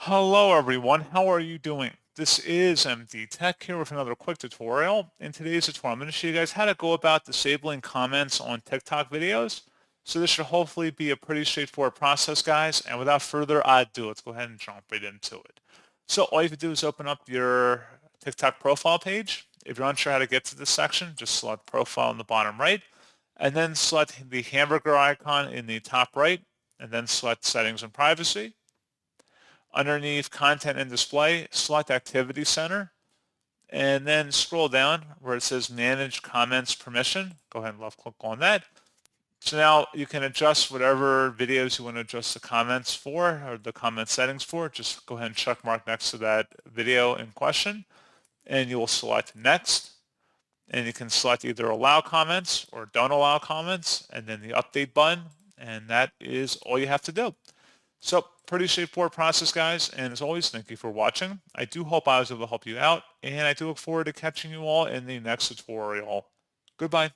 Hello everyone, how are you doing? This is MD Tech here with another quick tutorial. In today's tutorial, I'm going to show you guys how to go about disabling comments on TikTok videos. So this should hopefully be a pretty straightforward process, guys. And without further ado, let's go ahead and jump right into it. So all you have to do is open up your TikTok profile page. If you're unsure how to get to this section, just select profile in the bottom right, and then select the hamburger icon in the top right, and then select settings and privacy. Underneath Content and Display, select Activity Center, and then scroll down where it says Manage Comments Permission. Go ahead and left click on that. So now you can adjust whatever videos you want to adjust the comments for or the comment settings for. Just go ahead and check mark next to that video in question, and you will select Next. And you can select either Allow Comments or Don't Allow Comments, and then the Update button, and that is all you have to do. So pretty straightforward process, guys. And as always, thank you for watching. I do hope I was able to help you out, and I do look forward to catching you all in the next tutorial. Goodbye.